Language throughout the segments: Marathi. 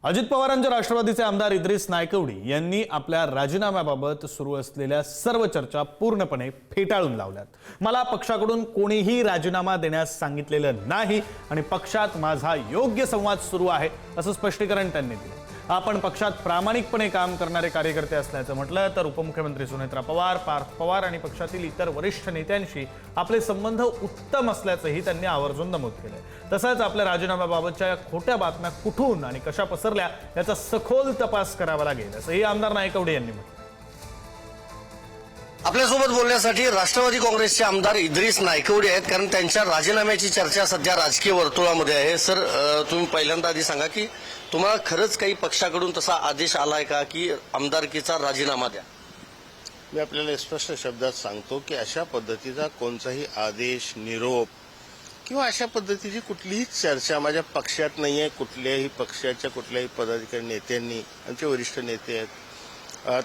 अजित पवारांच्या राष्ट्रवादीचे आमदार इद्रिस नायकवडी यांनी आपल्या राजीनाम्याबाबत सुरू असलेल्या सर्व चर्चा पूर्णपणे फेटाळून लावल्यात। मला पक्षाकडून कोणीही राजीनामा देण्यास सांगितलेलं नाही आणि पक्षात माझा योग्य संवाद सुरू आहे असं स्पष्टीकरण त्यांनी दिलं। आपण पक्षात प्रामाणिकपणे काम करणारे कार्यकर्ते असल्याचं म्हटलं तर उपमुख्यमंत्री सुनेत्रा पवार, पार्थ पवार आणि पक्षातील इतर वरिष्ठ नेत्यांशी आपले संबंध उत्तम असल्याचंही त्यांनी आवर्जून नमूद केलं। तसंच आपल्या राजीनाम्याबाबतच्या खोट्या बातम्या कुठून आणि कशा पसरल्या याचा सखोल तपास करावा लागेल असंही आमदार नायकवडी यांनी म्हटलं। आपल्यासोबत बोलण्यासाठी राष्ट्रवादी काँग्रेसचे आमदार इद्रिस नायकवडी आहेत, कारण त्यांच्या राजीनाम्याची चर्चा सध्या राजकीय वर्तुळामध्ये आहे। सर, तुम्ही पहिल्यांदा आधी सांगा की तुम्हाला खरंच काही पक्षाकडून तसा आदेश आलाय का की आमदारकीचा राजीनामा द्या? मी आपल्याला स्पष्ट शब्दात सांगतो की अशा पद्धतीचा कोणताही आदेश, निरोप किंवा अशा पद्धतीची कुठलीही चर्चा माझ्या पक्षात नाहीये। कुठल्याही पक्षाच्या कुठल्याही पदाधिकारी नेत्यांनी, आमचे वरिष्ठ नेते आहेत,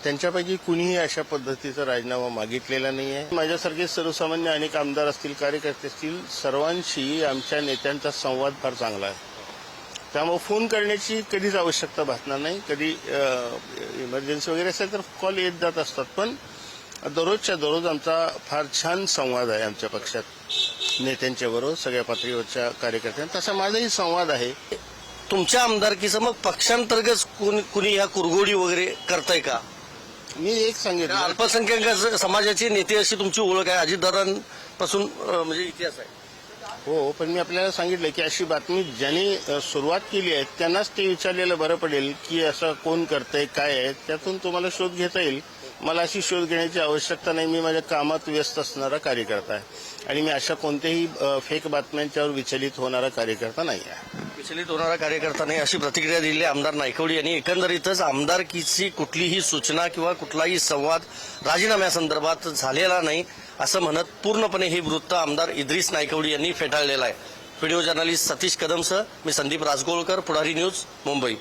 त्यांच्यापैकी कुणीही अशा पद्धतीचा राजीनामा मागितलेला नाहीये। माझ्यासारखे सर्वसामान्य अनेक आमदार असतील, कार्यकर्ते असतील, सर्वांशी आमच्या नेत्यांचा संवाद फार चांगला आहे। त्यामुळे फोन करण्याची कधीच आवश्यकता भासणार नाही। कधी इमर्जन्सी वगैरे असेल तर कॉल येत जात असतात, पण दररोजच्या दररोज आमचा फार छान संवाद आहे आमच्या पक्षात नेत्यांच्या बरोबर, सगळ्या पातळीवरच्या कार्यकर्त्यांचा। तसा माझाही संवाद आहे। तुमच्या आमदारकीचं मग पक्षांतर्गत कुणी ह्या कुरघोडी वगैरे करताय का? मी एक सांगितलं, अल्पसंख्याक समाजाची नेते अशी तुमची ओळख आहे, अजितदादांपासून म्हणजे इतिहास आहे। हो, पण मी आपल्याला सांगितलं की अशी बातमी ज्यांनी सुरुवात केली आहे त्यांनाच ते विचारलेलं बरं पडेल की असं कोण करतंय, काय आहे, त्यातून तुम्हाला शोध घेता येईल। मला अशी शोध घेण्याची आवश्यकता नाही। मी माझ्या कामात व्यस्त असणारा कार्यकर्ता आहे आणि मी अशा कोणत्याही फेक बातम्यांच्यावर विचलित होणारा कार्यकर्ता नाही आहे। विचलित होणारा कार्यकर्ता नाही अशी प्रतिक्रिया दिली आमदार नायकवडी यांनी। एकंदरीतच आमदारकीची कुठलीही सूचना किंवा कुठलाही संवाद राजीनाम्यासंदर्भात झालेला नाही असं म्हणत पूर्णपणे हे वृत्त आमदार इद्रिस नायकवडी यांनी फेटाळलेलं आहे। व्हिडिओ जर्नलिस्ट सतीश कदमसह मी संदीप राजगोळकर, पुढारी न्यूज, मुंबई।